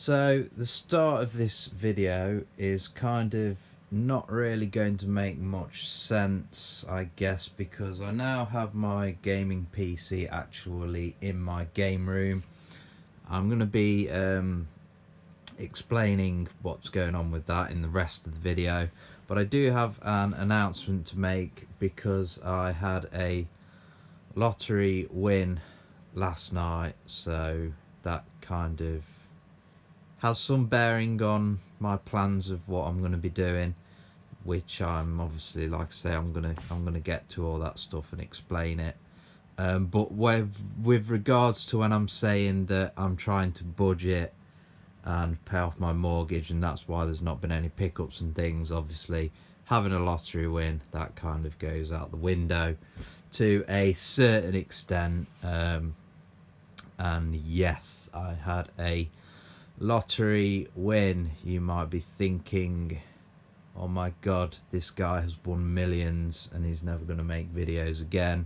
So the start of this video is kind of not really going to make much sense, I guess, because I now have my gaming PC actually in my game room. I'm going to be explaining what's going on with that in the rest of the video, but I do have an announcement to make because I had a lottery win last night, so that kind of has some bearing on my plans of what I'm going to be doing, which I'm obviously, like I say, I'm gonna get to all that stuff and explain it. But with regards to when I'm saying that I'm trying to budget and pay off my mortgage, and that's why there's not been any pickups and things, obviously having a lottery win, that kind of goes out the window to a certain extent. And yes, I had a lottery win. You might be thinking, oh my god, this guy has won millions and he's never going to make videos again.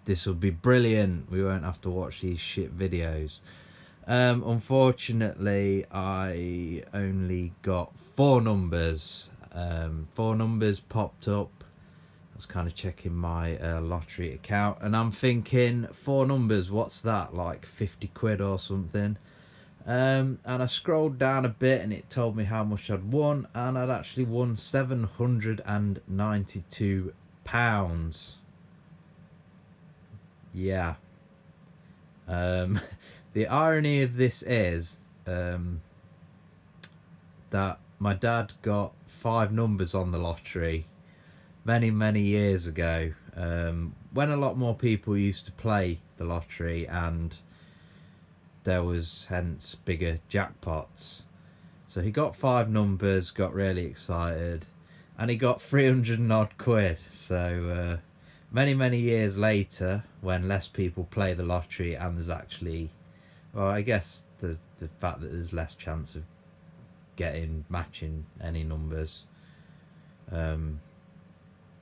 This will be brilliant, we won't have to watch these shit videos. Unfortunately, I only got four numbers. Four numbers popped up. I was kind of checking my lottery account and I'm thinking, four numbers, what's that, like 50 quid or something? And I scrolled down a bit and it told me how much I'd won, and I'd actually won £792. Yeah. The irony of this is that my dad got five numbers on the lottery many years ago, when a lot more people used to play the lottery and there was hence bigger jackpots. So he got five numbers, got really excited, and he got 300 and odd quid. So many years later, when less people play the lottery and there's actually, well, I guess the fact that there's less chance of matching any numbers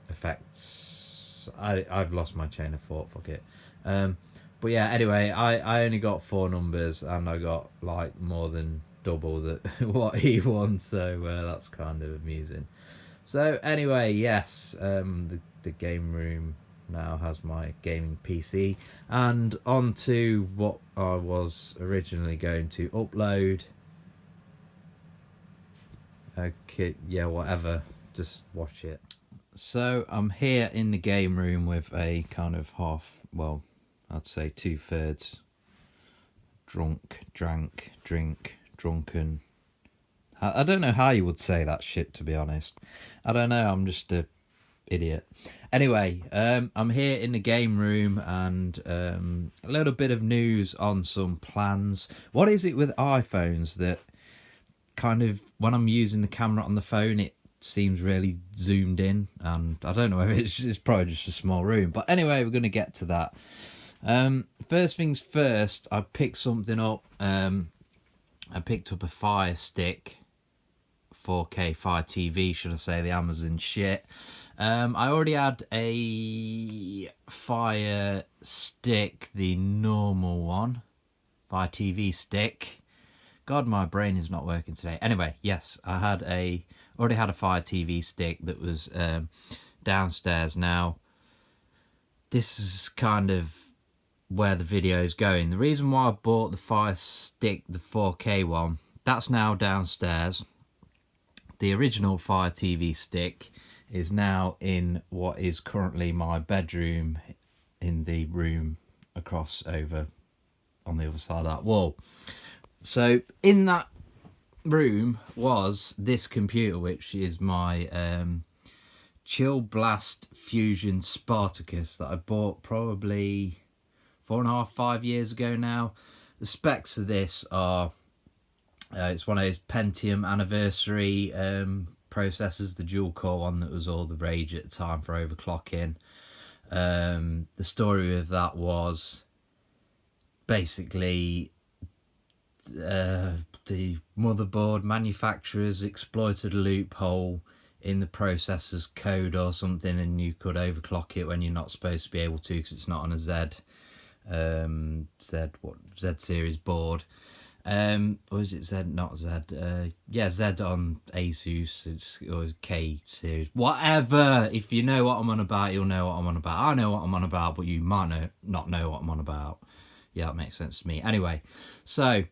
affects, I've lost my chain of thought, fuck it. But yeah, anyway, I only got four numbers and I got like more than double that what he won, so that's kind of amusing. So anyway, yes, the game room now has my gaming PC, and on to what I was originally going to upload. Okay, yeah, whatever, just watch it. So I'm here in the game room with a kind of half, well, I'd say 2/3 drunken. I don't know how you would say that shit, to be honest. I don't know, I'm just a idiot. Anyway, I'm here in the game room, and a little bit of news on some plans. What is it with iPhones that kind of, when I'm using the camera on the phone, it seems really zoomed in, and I don't know if it's probably just a small room, but anyway, we're going to get to that. First things first, I picked something up. I picked up a Fire Stick, 4K Fire TV, should I say, the Amazon shit. I already had a Fire Stick, the normal one, Fire TV stick. God, my brain is not working today. Anyway, yes, I already had a Fire TV stick that was downstairs. Now, this is kind of where the video is going. The reason why I bought the Fire Stick, the 4K one, that's now downstairs. The original Fire TV stick is now in what is currently my bedroom, in the room across over on the other side of that wall. So in that room was this computer, which is my Chill Blast Fusion Spartacus that I bought probably 4.5-5 years ago now. The specs of this are, it's one of those Pentium anniversary processors, the dual core one that was all the rage at the time for overclocking. The story of that was basically the motherboard manufacturers exploited a loophole in the processor's code or something, and you could overclock it when you're not supposed to be able to, because it's not on a Z series board. Or is it Z? Not Z. Yeah, Z on Asus. Or K series. Whatever. If you know what I'm on about, you'll know what I'm on about. I know what I'm on about, but you might not know what I'm on about. Yeah, that makes sense to me. Anyway, so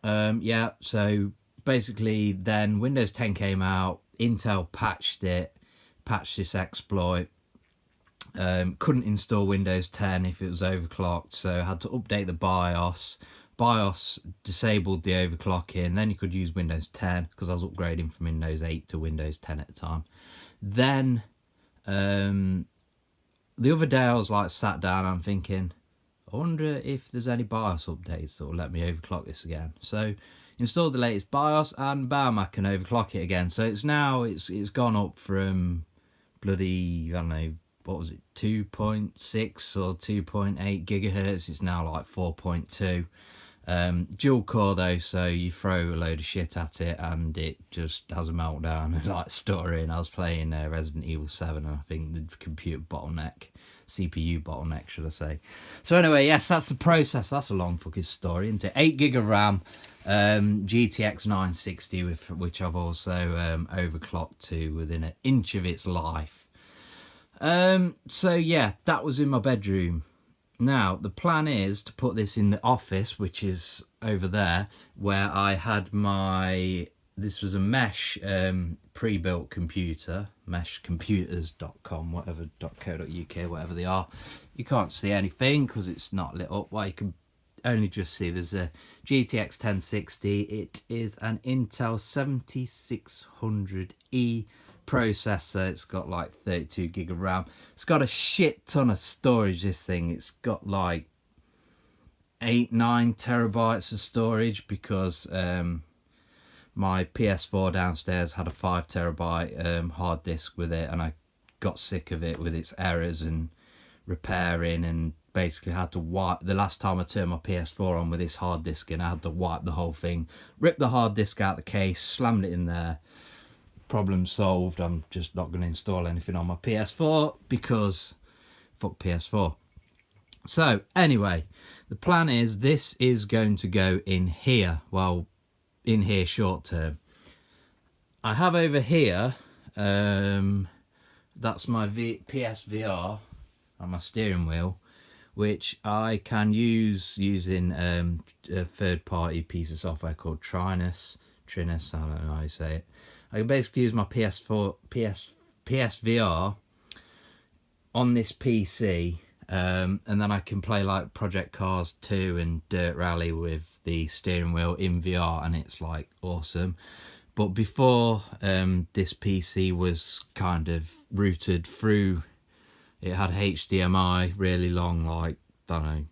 yeah, so basically then Windows 10 came out. Intel patched this exploit. Couldn't install Windows 10 if it was overclocked, so I had to update the BIOS. BIOS disabled the overclocking, then you could use Windows 10 because I was upgrading from Windows 8 to Windows 10 at the time. Then the other day I was like sat down, I'm thinking, I wonder if there's any BIOS updates that will let me overclock this again. So installed the latest BIOS and bam, I can overclock it again. So it's now it's gone up from bloody, I don't know, what was it, 2.6 or 2.8 gigahertz. It's now like 4.2. Dual core though, so you throw a load of shit at it and it just has a meltdown and like stuttering. I was playing Resident Evil 7 and I think the computer bottleneck, CPU bottleneck should I say. So anyway, yes, that's the process. That's a long fucking story, isn't it? 8 gig of RAM, GTX 960 which I've also overclocked to within an inch of its life. So yeah, that was in my bedroom. Now the plan is to put this in the office, which is over there, where I had this was a Mesh pre-built computer, meshcomputers.com, whatever, .co.uk, whatever they are. You can't see anything because it's not lit up. Well, you can only just see there's a GTX 1060. It is an Intel 7600E processor. It's got like 32 gig of RAM. It's got a shit ton of storage, this thing. It's got like 8-9 terabytes of storage because my PS4 downstairs had a 5 terabyte hard disk with it, and I got sick of it with its errors and repairing, and basically had to wipe. The last time I turned my PS4 on with this hard disk in, I had to wipe the whole thing, rip the hard disk out of the case, slammed it in there. Problem solved. I'm just not going to install anything on my PS4 because fuck PS4. So anyway, the plan is this is going to go in here. Well, in here short term. I have over here, that's my PSVR on my steering wheel, which I can use using a third-party piece of software called Trinus, I don't know how you say it. I can basically use my PSVR on this PC, and then I can play like Project Cars 2 and Dirt Rally with the steering wheel in VR, and it's like awesome. But before this PC was kind of routed through, it had HDMI, really long, like, I don't know,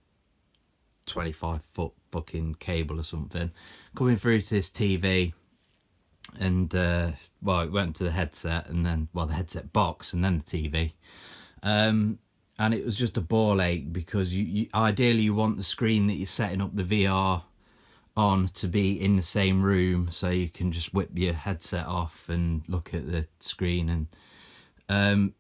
25-foot fucking cable or something, coming through to this TV. And well, it went to the headset, and then, well, the headset box, and then the TV, and it was just a ball ache because you ideally you want the screen that you're setting up the VR on to be in the same room, so you can just whip your headset off and look at the screen. And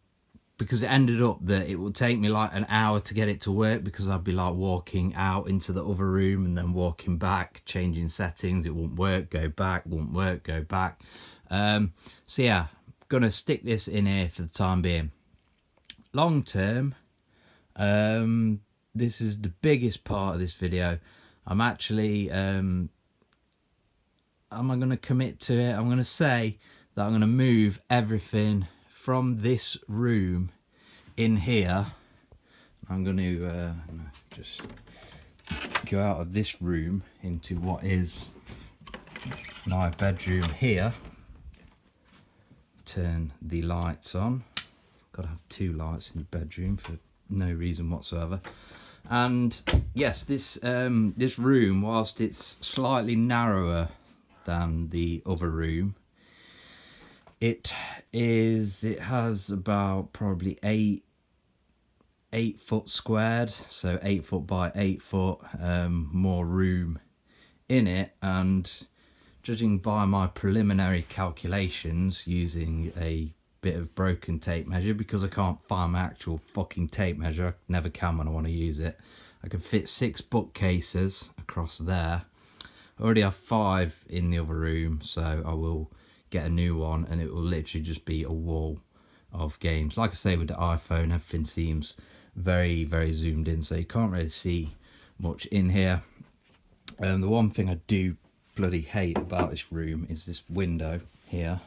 because it ended up that it would take me like an hour to get it to work, because I'd be like walking out into the other room and then walking back, changing settings. It won't work, go back, won't work, go back. So yeah, gonna stick this in here for the time being. Long term, this is the biggest part of this video. I'm actually, am I gonna commit to it? I'm gonna say that I'm gonna move everything from this room in here. I'm going to just go out of this room into what is my bedroom here. Turn the lights on. Got to have 2 lights in your bedroom for no reason whatsoever. And yes, this this room, whilst it's slightly narrower than the other room, it has about probably 8 foot squared, so 8 foot by 8 foot, more room in it. And judging by my preliminary calculations using a bit of broken tape measure, because I can't find my actual fucking tape measure, I never can when I want to use it, I can fit 6 bookcases across there. I already have 5 in the other room, so I will get a new one, and it will literally just be a wall of games. Like I say, with the iPhone, everything seems very, very zoomed in, so you can't really see much in here. The one thing I do bloody hate about this room is this window here.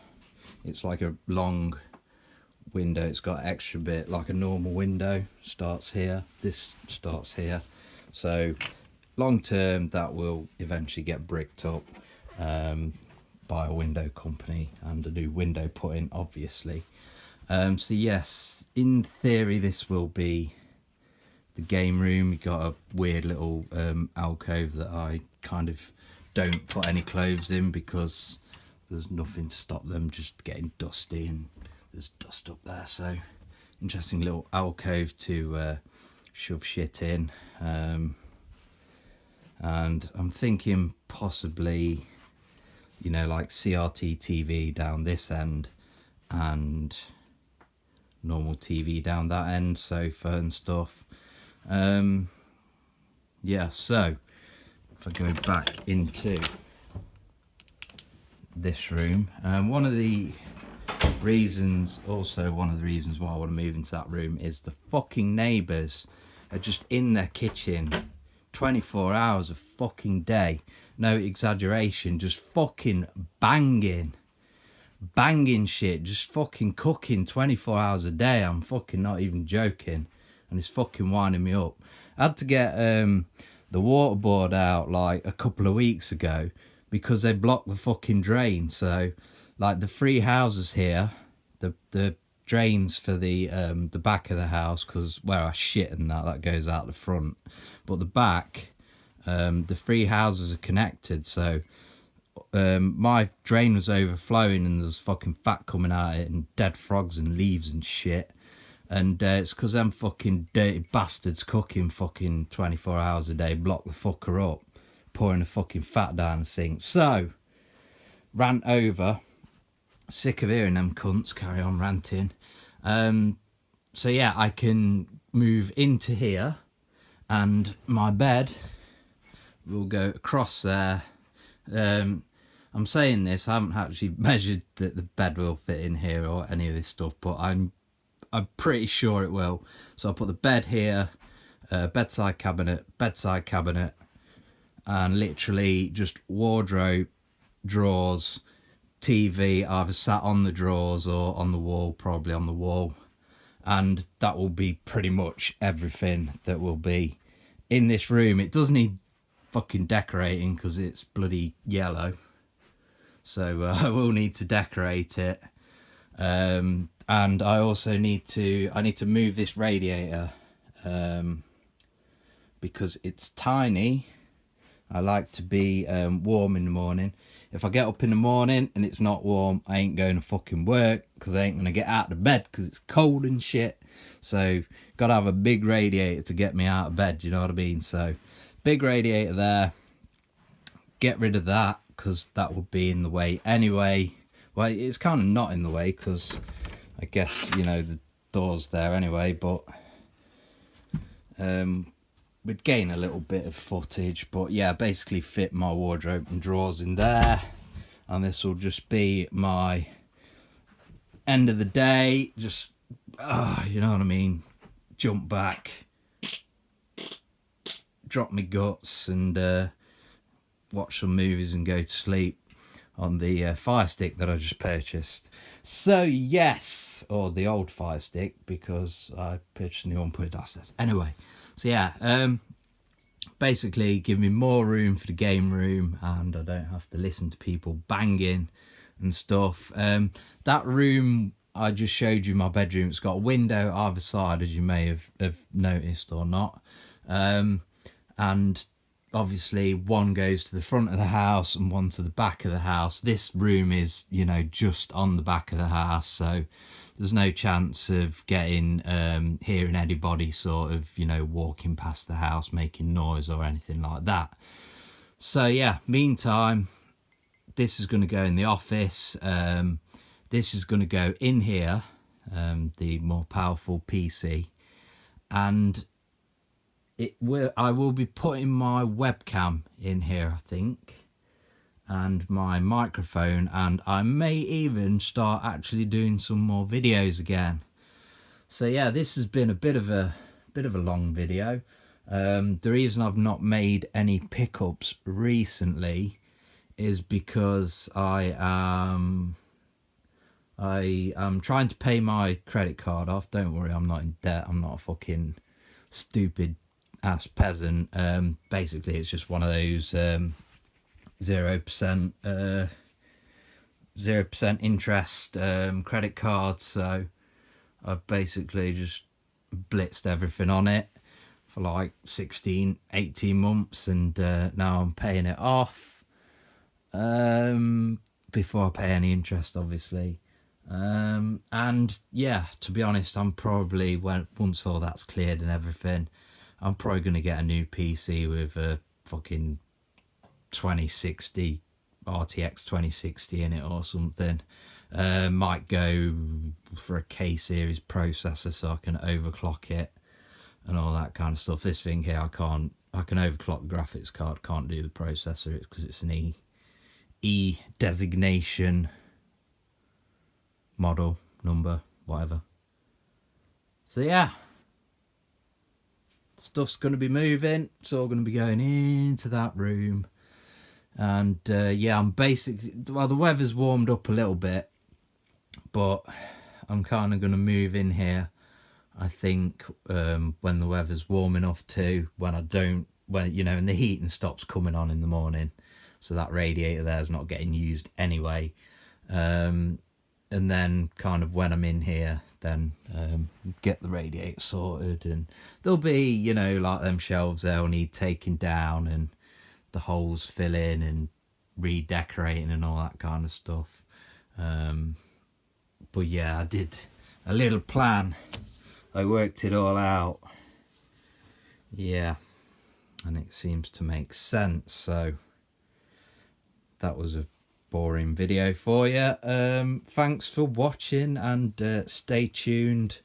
It's like a long window. It's got an extra bit, like a normal window. Starts here, this starts here. So long term, that will eventually get bricked up by a window company and a new window put in, obviously. So yes, in theory, this will be the game room. We got a weird little alcove that I kind of don't put any clothes in because there's nothing to stop them just getting dusty, and there's dust up there. So interesting little alcove to shove shit in. And I'm thinking possibly, you know, like CRT TV down this end and normal TV down that end, sofa and stuff. Yeah, so if I go back into this room, one of the reasons why I want to move into that room is the fucking neighbours are just in their kitchen 24 hours a fucking day, no exaggeration, just fucking banging shit, just fucking cooking 24 hours a day. I'm fucking not even joking, and it's fucking winding me up. I had to get the water board out like a couple of weeks ago because they blocked the fucking drain. So like the 3 houses here, the drains for the back of the house, because where I shit and that goes out the front, but the back, the 3 houses are connected. So my drain was overflowing and there was fucking fat coming out of it and dead frogs and leaves and shit. And it's because them fucking dirty bastards cooking fucking 24 hours a day block the fucker up, pouring the fucking fat down the sink. So, rant over. Sick of hearing them cunts carry on ranting. So yeah, I can move into here and my bed will go across there. I'm saying this, I haven't actually measured that the bed will fit in here or any of this stuff, but I'm pretty sure it will. So I'll put the bed here, bedside cabinet, and literally just wardrobe, drawers, TV either sat on the drawers or on the wall, probably on the wall. And that will be pretty much everything that will be in this room. It does need fucking decorating because it's bloody yellow. So I will need to decorate it. And I also need to move this radiator because it's tiny. I like to be warm in the morning. If I get up in the morning and it's not warm, I ain't going to fucking work because I ain't going to get out of bed because it's cold and shit. So got to have a big radiator to get me out of bed, you know what I mean? So big radiator there. Get rid of that because that would be in the way anyway. Well, it's kind of not in the way because I guess, you know, the door's there anyway, but we'd gain a little bit of footage. But yeah, basically fit my wardrobe and drawers in there, and this will just be my end of the day. Just you know what I mean, jump back, drop my guts and watch some movies and go to sleep on the Fire Stick that I just purchased. So yes, or the old Fire Stick, because I purchased a new one, put it downstairs. Anyway, so yeah, basically give me more room for the game room and I don't have to listen to people banging and stuff. That room I just showed you, my bedroom, it's got a window either side, as you may have noticed or not. And obviously one goes to the front of the house and one to the back of the house. This room is, you know, just on the back of the house, so there's no chance of getting hearing anybody sort of, you know, walking past the house making noise or anything like that. So yeah, meantime, this is going to go in the office. This is going to go in here, the more powerful PC, and I will be putting my webcam in here, I think. and my microphone, and I may even start actually doing some more videos again. So yeah, this has been a bit of a long video. The reason I've not made any pickups recently is because I am trying to pay my credit card off. Don't worry, I'm not in debt. I'm not a fucking stupid ass peasant. Basically it's just one of those 0% interest credit cards, so I've basically just blitzed everything on it for like 16-18 months, and now I'm paying it off before I pay any interest, obviously. And yeah, to be honest, I'm probably, once all that's cleared and everything, I'm probably going to get a new PC with a fucking 2060 RTX 2060 in it or something. Might go for a K series processor so I can overclock it and all that kind of stuff. This thing here, I can overclock the graphics card, can't do the processor because it's an E designation model number, whatever. So yeah, stuff's going to be moving. It's all going to be going into that room. And yeah, I'm basically, well, the weather's warmed up a little bit, but I'm kind of going to move in here, I think, when the weather's warm enough to, when you know, and the heating stops coming on in the morning, so that radiator there's not getting used anyway. And then kind of when I'm in here, then get the radiator sorted, and there'll be, you know, like them shelves there'll need taking down, and the holes filling and redecorating and all that kind of stuff. But yeah, I did a little plan. I worked it all out. Yeah, and it seems to make sense. So that was a boring video for you. Thanks for watching, and stay tuned.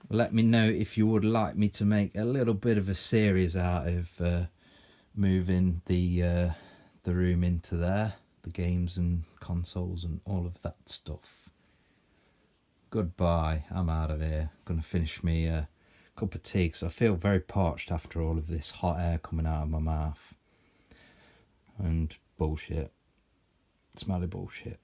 Let me know if you would like me to make a little bit of a series out of moving the room into there, the games and consoles and all of that stuff. Goodbye, I'm out of here. Gonna finish me a cup of tea because I feel very parched after all of this hot air coming out of my mouth and bullshit, smelly bullshit.